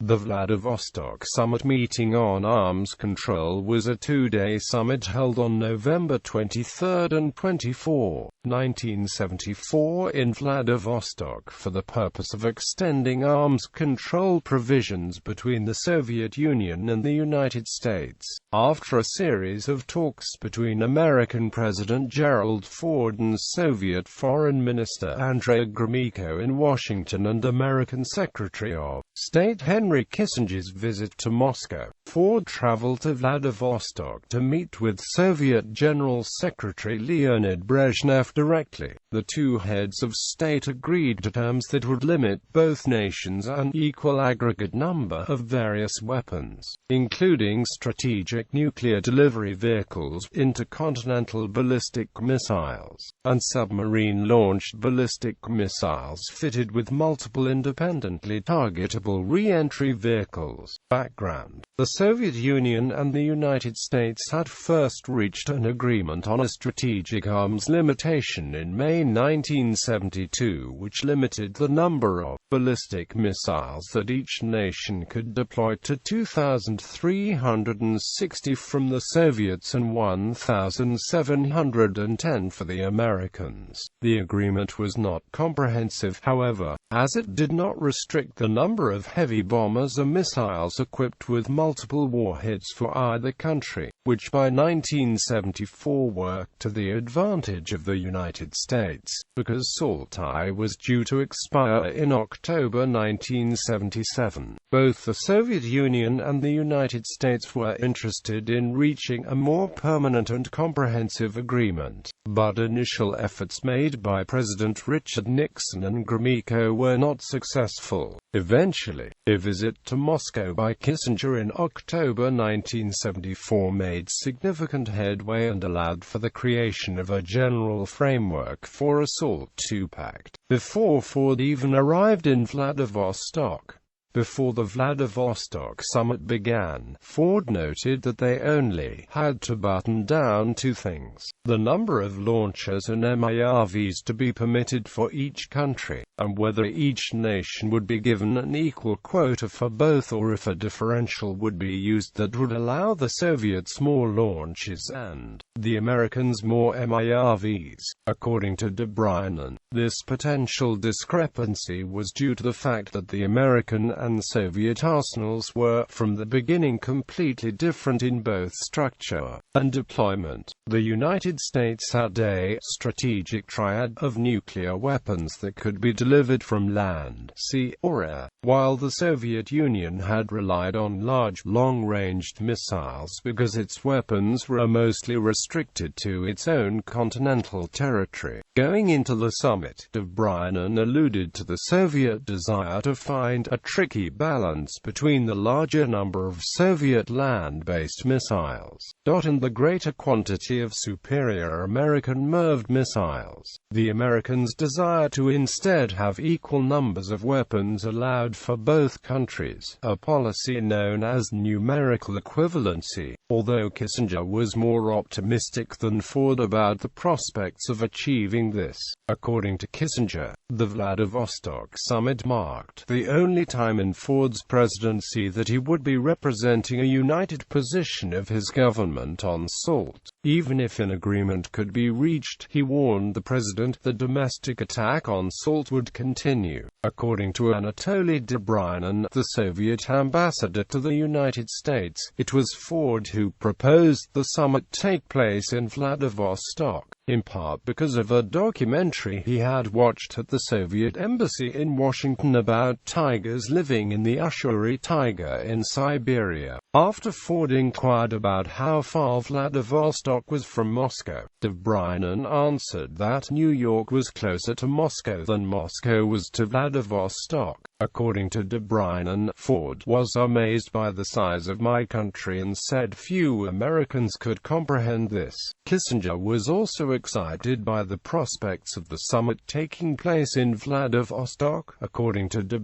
The Vladivostok Summit Meeting on Arms Control was a two-day summit held on November 23 and 24, 1974 in Vladivostok for the purpose of extending arms control provisions between the Soviet Union and the United States. After a series of talks between American President Gerald Ford and Soviet Foreign Minister Andrei Gromyko in Washington and American Secretary of State Henry Kissinger's visit to Moscow, Ford traveled to Vladivostok to meet with Soviet General Secretary Leonid Brezhnev directly. The two heads of state agreed to terms that would limit both nations an equal aggregate number of various weapons, including strategic nuclear delivery vehicles, intercontinental ballistic missiles, and submarine-launched ballistic missiles fitted with multiple independently targetable reentry vehicles. Background: the Soviet Union and the United States had first reached an agreement on a strategic arms limitation in May 1972, which limited the number of ballistic missiles that each nation could deploy to 2,360 from the Soviets and 1,710 for the Americans. The agreement was not comprehensive, however, as it did not restrict the number of heavy bombers or missiles equipped with multiple warheads for either country, which by 1974 worked to the advantage of the United States, because SALT I was due to expire in October 1977. Both the Soviet Union and the United States were interested in reaching a more permanent and comprehensive agreement, but initial efforts made by President Richard Nixon and Gromyko were not successful. Eventually, a visit to Moscow by Kissinger in October 1974 made significant headway and allowed for the creation of a general framework for a SALT II pact, before Ford even arrived in Vladivostok. Before the Vladivostok summit began, Ford noted that they only had to button down two things: the number of launchers and MIRVs to be permitted for each country, and whether each nation would be given an equal quota for both, or if a differential would be used that would allow the Soviets more launches and the Americans more MIRVs. According to Brezhnev, this potential discrepancy was due to the fact that the American and Soviet arsenals were, from the beginning, completely different in both structure and deployment. The United States had a strategic triad of nuclear weapons that could be delivered from land, sea, or air, while the Soviet Union had relied on large, long-ranged missiles because its weapons were mostly restricted to its own continental territory. Going into the summit, Brezhnev alluded to the Soviet desire to find a tricky balance between the larger number of Soviet land-based missiles, and the greater quantity of superior American MIRV missiles. The Americans' desire to instead have equal numbers of weapons allowed for both countries, a policy known as numerical equivalency, although Kissinger was more optimistic than Ford about the prospects of achieving this. According to Kissinger, the Vladivostok summit marked the only time in Ford's presidency that he would be representing a united position of his government on SALT. Even if an agreement could be reached, he warned the president, the domestic attack on SALT would continue. According to Anatoly Brezhnev, the Soviet ambassador to the United States, it was Ford who proposed the summit take place in Vladivostok, in part because of a documentary he had watched at the Soviet embassy in Washington about tigers living in the Ushuri taiga in Siberia. After Ford inquired about how far Vladivostok was from Moscow, Brezhnev answered that New York was closer to Moscow than Moscow was to Vladivostok. According to Brezhnev, Ford was amazed by the size of my country and said few Americans could comprehend this. Kissinger was also excited by the prospects of the summit taking place in Vladivostok, according to De,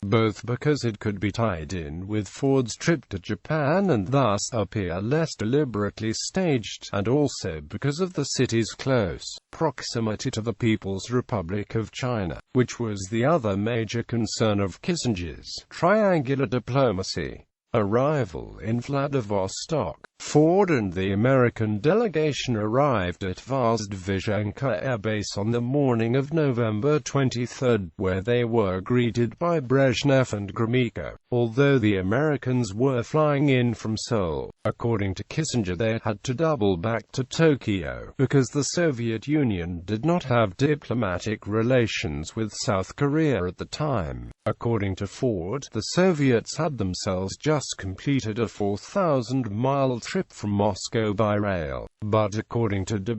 both because it could be tied in with Ford's trip to Japan and thus appear less deliberately staged, and also because of the city's close proximity to the People's Republic of China, which was the other major concern of Kissinger's triangular diplomacy. Arrival in Vladivostok. Ford and the American delegation arrived at Vozdvizhenka Air Base on the morning of November 23, where they were greeted by Brezhnev and Gromyko. Although the Americans were flying in from Seoul, according to Kissinger, they had to double back to Tokyo, because the Soviet Union did not have diplomatic relations with South Korea at the time. According to Ford, the Soviets had themselves just completed a 4,000-mile trip from Moscow by rail, but according to De,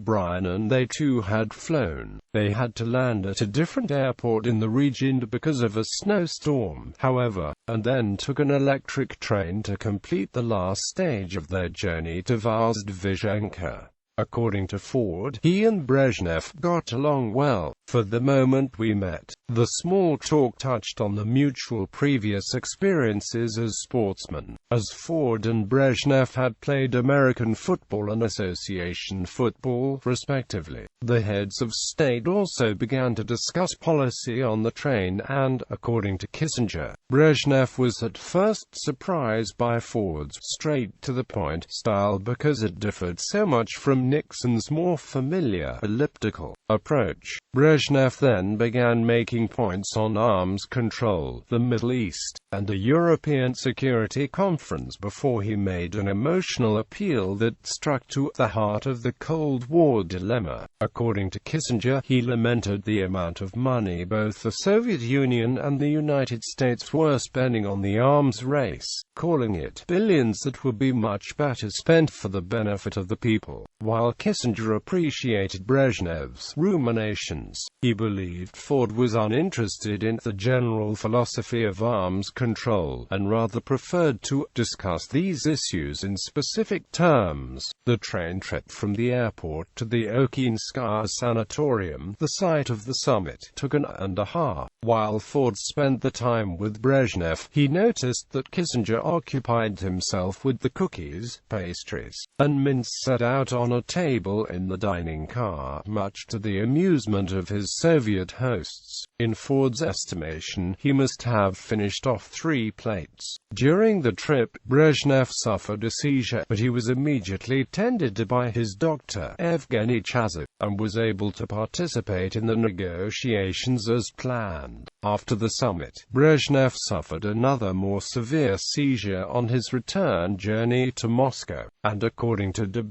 they too had flown. They had to land at a different airport in the region because of a snowstorm, however, and then took an electric train to complete the last stage of their journey to Vozdvizhenka. According to Ford, he and Brezhnev got along well. For the moment we met, the small talk touched on the mutual previous experiences as sportsmen, as Ford and Brezhnev had played American football and association football, respectively. The heads of state also began to discuss policy on the train and, according to Kissinger, Brezhnev was at first surprised by Ford's straight-to-the-point style because it differed so much from Nixon's more familiar, elliptical approach. Brezhnev then began making points on arms control, the Middle East, and a European Security Conference before he made an emotional appeal that struck to the heart of the Cold War dilemma. According to Kissinger, he lamented the amount of money both the Soviet Union and the United States were spending on the arms race, calling it billions that would be much better spent for the benefit of the people. While Kissinger appreciated Brezhnev's ruminations, he believed Ford was uninterested in the general philosophy of arms control, and rather preferred to discuss these issues in specific terms. The train trip from the airport to the Okinskaya Sanatorium, the site of the summit, took an hour and a half. While Ford spent the time with Brezhnev, he noticed that Kissinger occupied himself with the cookies, pastries, and mints set out on a table in the dining car, much to the amusement of his Soviet hosts. In Ford's estimation, he must have finished off 3 plates. During the trip, Brezhnev suffered a seizure, but he was immediately tended to by his doctor, Evgeny Chazov, and was able to participate in the negotiations as planned. After the summit, Brezhnev suffered another more severe seizure on his return journey to Moscow, and according to De,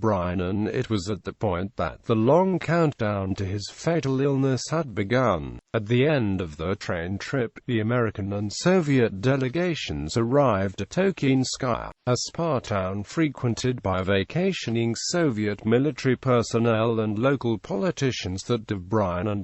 it was at the point that the long countdown to his fatal illness had begun. At the end of the train trip, the American and Soviet delegations arrived at Okinskaya, a spa town frequented by vacationing Soviet military personnel and local politicians that De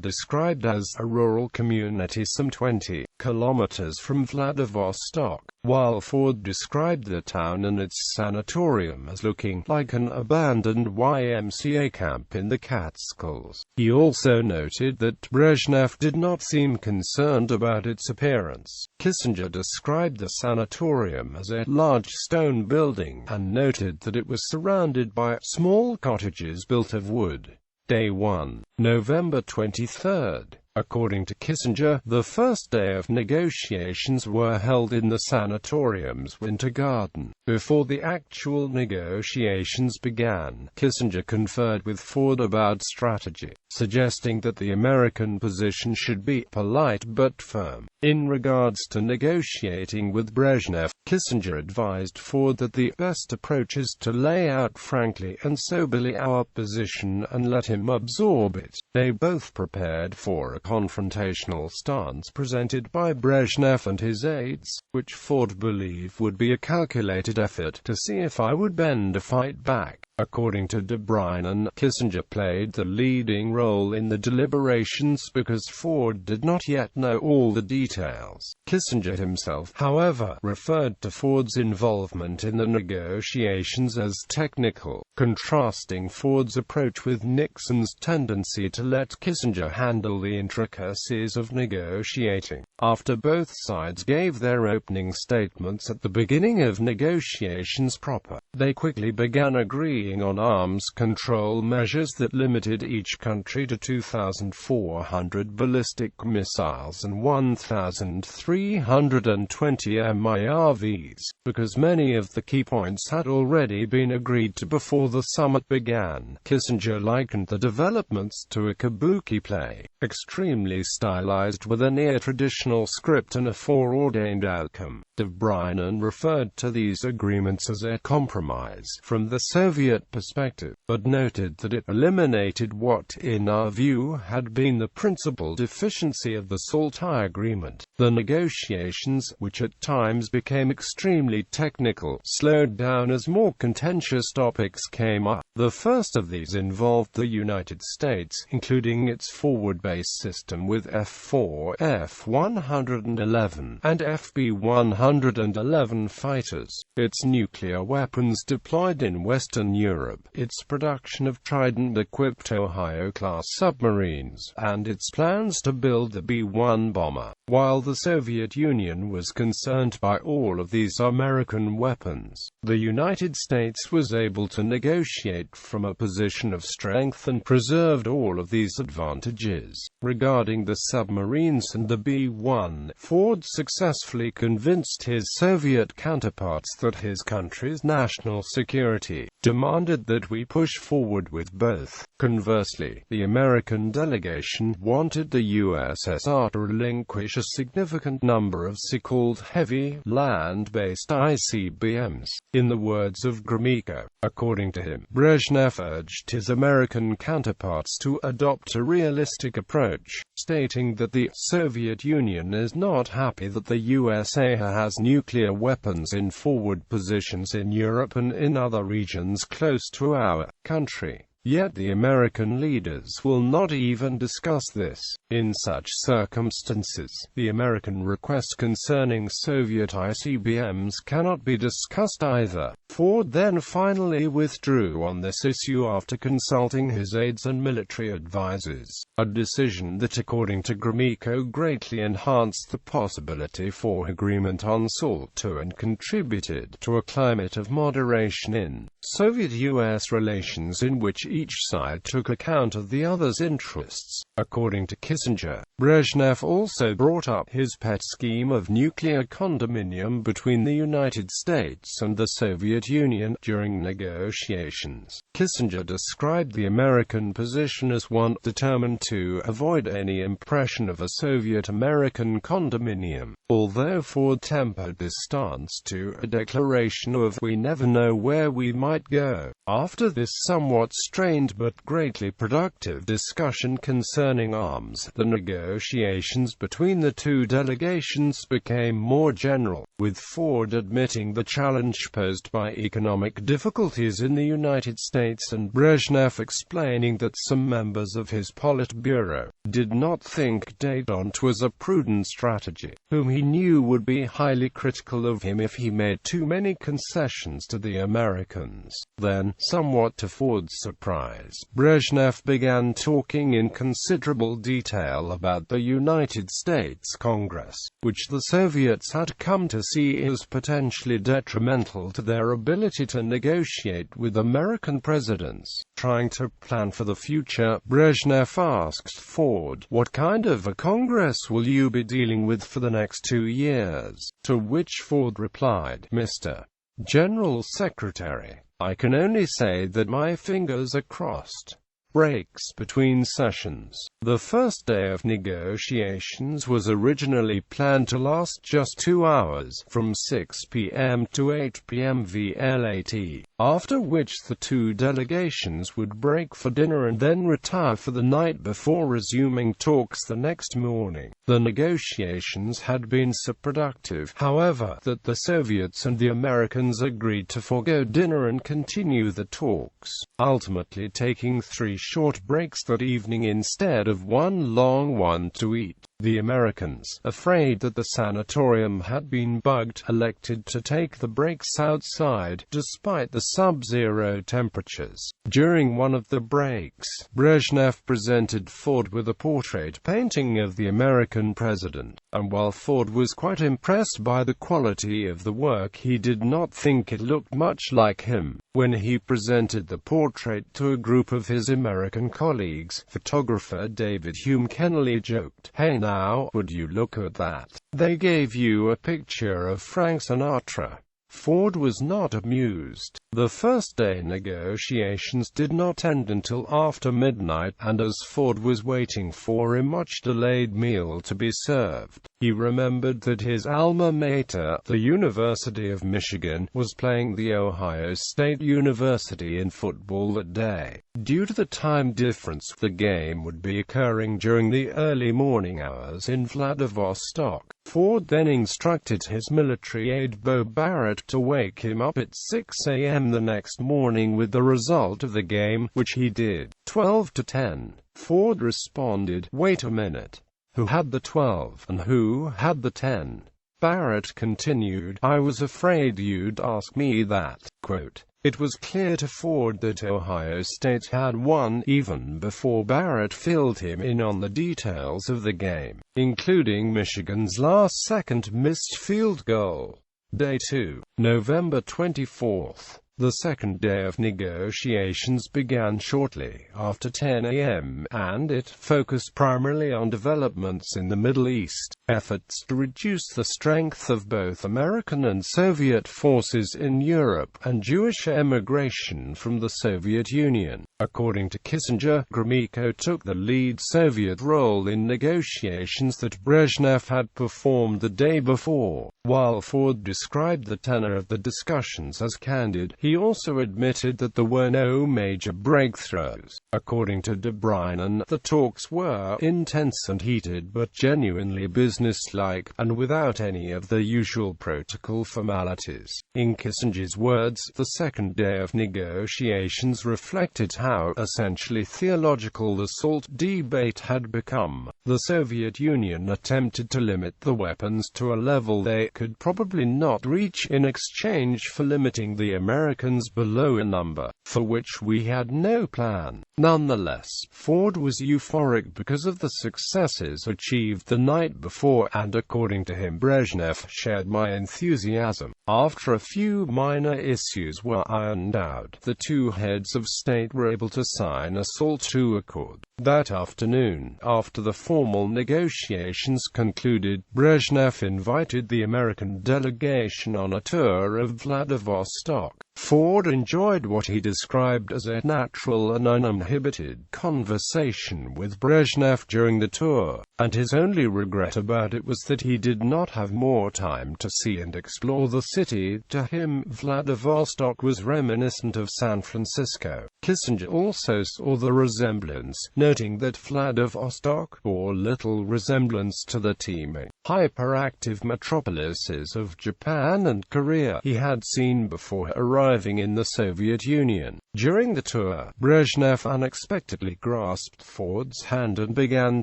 described as a rural community some 20 kilometers from Vladivostok, while Ford described the town and its sanatorium as looking like an abandoned YMCA camp in the Catskills. He also noted that Brezhnev did not seem concerned about its appearance. Kissinger described the sanatorium as a large stone building, and noted that it was surrounded by small cottages built of wood. Day 1, November 23. According to Kissinger, the first day of negotiations were held in the sanatorium's winter garden. Before the actual negotiations began, Kissinger conferred with Ford about strategy, suggesting that the American position should be polite but firm. In regards to negotiating with Brezhnev, Kissinger advised Ford that the best approach is to lay out frankly and soberly our position and let him absorb it. They both prepared for a confrontational stance presented by Brezhnev and his aides, which Ford believed would be a calculated effort to see if I would bend or fight back. According to De Bruyne, Kissinger played the leading role in the deliberations because Ford did not yet know all the details. Kissinger himself, however, referred to Ford's involvement in the negotiations as technical, contrasting Ford's approach with Nixon's tendency to let Kissinger handle the intricacies of negotiating. After both sides gave their opening statements at the beginning of negotiations proper, they quickly began agreeing on arms control measures that limited each country to 2,400 ballistic missiles and 1,320 MIRVs, because many of the key points had already been agreed to before the summit began. Kissinger likened the developments to a kabuki play, extremely stylized with a near-traditional script and a foreordained outcome. De Bruyne referred to these agreements as a compromise from the Soviet perspective, but noted that it eliminated what, in our view, had been the principal deficiency of the Saltai Agreement. The negotiations, which at times became extremely technical, slowed down as more contentious topics came up. The first of these involved the United States, including its forward-based system with F-4, F-111, and FB-111 fighters, its nuclear weapons deployed in Western Europe, its production of Trident-equipped Ohio-class submarines, and its plans to build the B-1 bomber. While the Soviet Union was concerned by all of these American weapons, the United States was able to negotiate from a position of strength and preserved all of these advantages. Regarding the submarines and the B-1, Ford successfully convinced his Soviet counterparts that his country's national security demanded that we push forward with both. Conversely, the American delegation wanted the USSR to relinquish a significant number of so-called heavy, land-based ICBMs. In the words of Gromyko, according to him, Brezhnev urged his American counterparts to adopt a realistic approach, stating that the Soviet Union is not happy that the USA has nuclear weapons in forward positions in Europe and in other regions close to our country. Yet the American leaders will not even discuss this. In such circumstances, the American request concerning Soviet ICBMs cannot be discussed either. Ford then finally withdrew on this issue after consulting his aides and military advisors, a decision that, according to Gromyko, greatly enhanced the possibility for agreement on SALT II and contributed to a climate of moderation in Soviet-US relations in which each side took account of the other's interests. According to Kissinger, Brezhnev also brought up his pet scheme of nuclear condominium between the United States and the Soviet Union during negotiations. Kissinger described the American position as one determined to avoid any impression of a Soviet-American condominium, although Ford tempered this stance to a declaration of "we never know where we might go." After this somewhat strained but greatly productive discussion concerning arms, the negotiations between the two delegations became more general, with Ford admitting the challenge posed by economic difficulties in the United States and Brezhnev explaining that some members of his Politburo did not think détente was a prudent strategy, whom he knew would be highly critical of him if he made too many concessions to the Americans. Then, somewhat to Ford's surprise, Brezhnev began talking in considerable detail about the United States Congress, which the Soviets had come to see as potentially detrimental to their ability to negotiate with American presidents. Trying to plan for the future, Brezhnev asked Ford, "What kind of a Congress will you be dealing with for the next 2 years?" To which Ford replied, "Mr. General Secretary, I can only say that my fingers are crossed." breaks between sessions. The first day of negotiations was originally planned to last just 2 hours, from 6 p.m. to 8 p.m. VLAT, after which the two delegations would break for dinner and then retire for the night before resuming talks the next morning. The negotiations had been so productive, however, that the Soviets and the Americans agreed to forego dinner and continue the talks, ultimately taking 3 short breaks that evening instead of one long one to eat. The Americans, afraid that the sanatorium had been bugged, elected to take the breaks outside, despite the sub-zero temperatures. During one of the breaks, Brezhnev presented Ford with a portrait painting of the American president, and while Ford was quite impressed by the quality of the work, he did not think it looked much like him. When he presented the portrait to a group of his American colleagues, photographer David Hume kennily joked, "Hey now, would you look at that? They gave you a picture of Frank Sinatra." Ford was not amused. The first day negotiations did not end until after midnight, and as Ford was waiting for a much-delayed meal to be served, he remembered that his alma mater, the University of Michigan, was playing the Ohio State University in football that day. Due to the time difference, the game would be occurring during the early morning hours in Vladivostok. Ford then instructed his military aide Bo Barrett to wake him up at 6 a.m. the next morning with the result of the game, which he did. 12-10. Ford responded, "Wait a minute. Who had the 12, and who had the 10? Barrett continued, "I was afraid you'd ask me that." Quote, it was clear to Ford that Ohio State had won, even before Barrett filled him in on the details of the game, including Michigan's last-second missed field goal. Day 2, November 24th. The second day of negotiations began shortly after 10 a.m., and it focused primarily on developments in the Middle East, efforts to reduce the strength of both American and Soviet forces in Europe, and Jewish emigration from the Soviet Union. According to Kissinger, Gromyko took the lead Soviet role in negotiations that Brezhnev had performed the day before. While Ford described the tenor of the discussions as candid, he also admitted that there were no major breakthroughs. According to de Bruyne, the talks were intense and heated but genuinely businesslike, and without any of the usual protocol formalities. In Kissinger's words, the second day of negotiations reflected how essentially theological the SALT debate had become. The Soviet Union attempted to limit the weapons to a level they could probably not reach in exchange for limiting the Americans below a number for which we had no plan. Nonetheless, Ford was euphoric because of the successes achieved the night before, and according to him, Brezhnev shared my enthusiasm. After a few minor issues were ironed out, the two heads of state were able to sign a SALT II accord. That afternoon, after the formal negotiations concluded, Brezhnev invited the American delegation on a tour of Vladivostok. Ford enjoyed what he described as a natural and uninhibited conversation with Brezhnev during the tour, and his only regret about it was that he did not have more time to see and explore the city. To him, Vladivostok was reminiscent of San Francisco. Kissinger also saw the resemblance, noting that Vladivostok bore little resemblance to the teeming, hyperactive metropolises of Japan and Korea he had seen before arriving in the Soviet Union. During the tour, Brezhnev unexpectedly grasped Ford's hand and began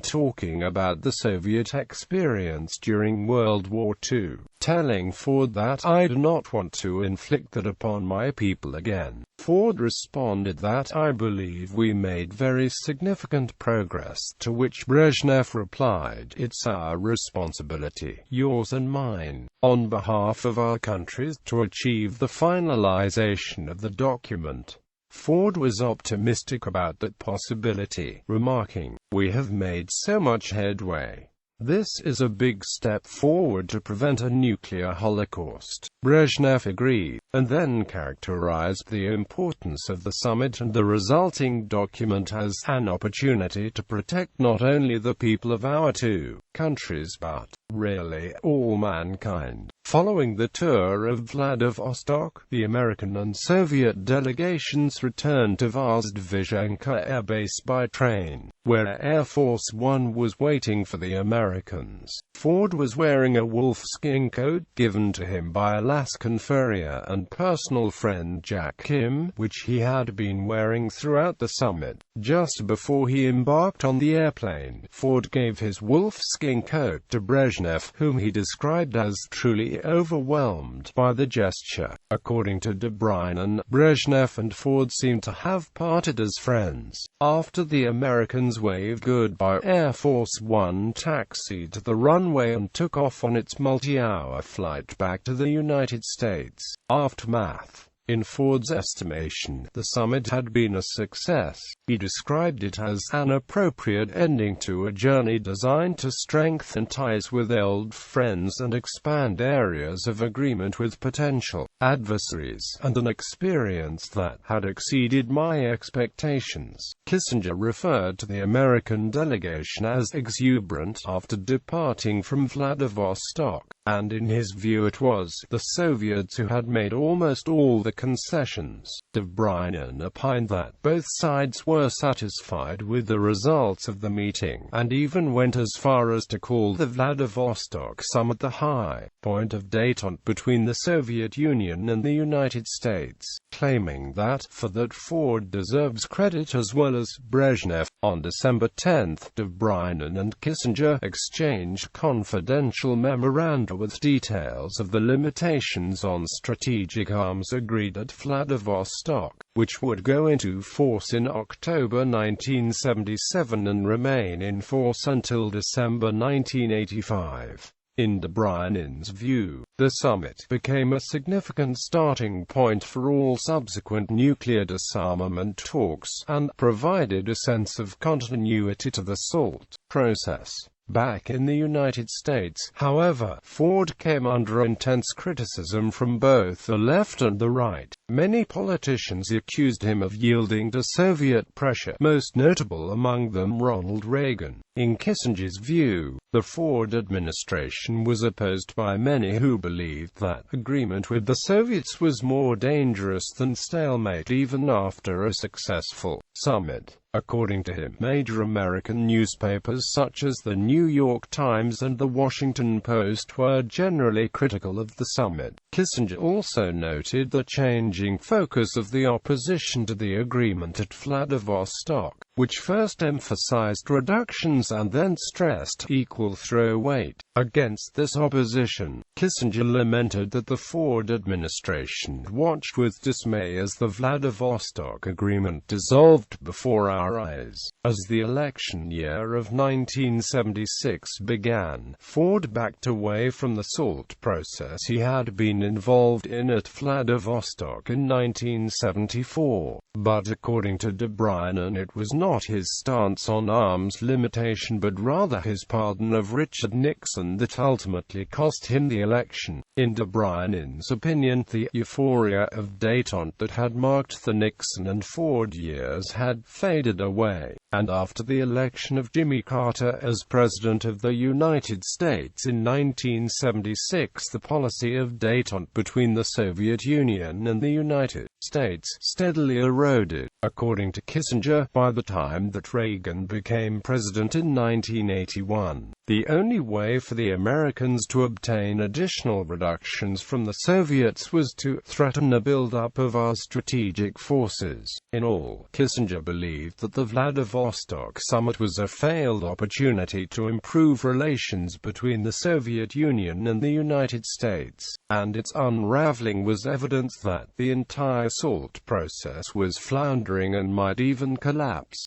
talking about the Soviet experience during World War II, telling Ford that "I do not want to inflict that upon my people again." Ford responded that "I believe we made very significant progress," to which Brezhnev replied, "It's our responsibility, yours and mine, on behalf of our countries, to achieve the finalization of the document." Ford was optimistic about that possibility, remarking, "We have made so much headway. This is a big step forward to prevent a nuclear holocaust, Brezhnev agreed, and then characterized the importance of the summit and the resulting document as an opportunity to protect not only the people of our two countries but, really, all mankind. Following the tour of Vladivostok, the American and Soviet delegations returned to Vozdvizhenka Air Base by train, where Air Force One was waiting for the Americans. Ford was wearing a wolfskin coat given to him by Alaskan furrier and personal friend Jack Kim, which he had been wearing throughout the summit. Just before he embarked on the airplane, Ford gave his wolfskin coat to Brezhnev, whom he described as truly overwhelmed by the gesture. According to De Bruyne, Brezhnev and Ford seemed to have parted as friends. After the Americans waved goodbye, Air Force One taxied to the runway and took off on its multi-hour flight back to the United States. Aftermath. In Ford's estimation, the summit had been a success. He described it as an appropriate ending to a journey designed to strengthen ties with old friends and expand areas of agreement with potential adversaries, and an experience that had exceeded my expectations. Kissinger referred to the American delegation as exuberant after departing from Vladivostok, and in his view it was the Soviets who had made almost all the concessions. De Bruyne opined that both sides were satisfied with the results of the meeting, and even went as far as to call the Vladivostok Summit the high point of détente between the Soviet Union and the United States, claiming that, for that Ford deserves credit as well as Brezhnev. On December 10, De Bruyne and Kissinger exchanged confidential memoranda with details of the limitations on strategic arms agreed at Vladivostok, which would go into force in October 1977 and remain in force until December 1985. In De Bruyne's view, the summit became a significant starting point for all subsequent nuclear disarmament talks, and provided a sense of continuity to the SALT process. Back in the United States, however, Ford came under intense criticism from both the left and the right. Many politicians accused him of yielding to Soviet pressure, most notable among them Ronald Reagan. In Kissinger's view, the Ford administration was opposed by many who believed that agreement with the Soviets was more dangerous than stalemate even after a successful summit. According to him, major American newspapers such as the New York Times and the Washington Post were generally critical of the summit. Kissinger also noted the changing focus of the opposition to the agreement at Vladivostok, which first emphasized reductions and then stressed equal throw weight. Against this opposition, Kissinger lamented that the Ford administration watched with dismay as the Vladivostok agreement dissolved before our eyes. As the election year of 1976 began, Ford backed away from the SALT process he had been involved in at Vladivostok in 1974. But according to De Bruyne, it was not his stance on arms limitation but rather his pardon of Richard Nixon that ultimately cost him the election. In De Bruyne's opinion, the euphoria of détente that had marked the Nixon and Ford years had faded away, and after the election of Jimmy Carter as President of the United States in 1976, the policy of détente between the Soviet Union and the United States steadily eroded. According to Kissinger, by the time that Reagan became president in 1981, the only way for the Americans to obtain additional reductions from the Soviets was to threaten a build-up of our strategic forces. In all, Kissinger believed that the Vladivostok summit was a failed opportunity to improve relations between the Soviet Union and the United States, and its unraveling was evidence that the entire SALT process was floundering and might even collapse.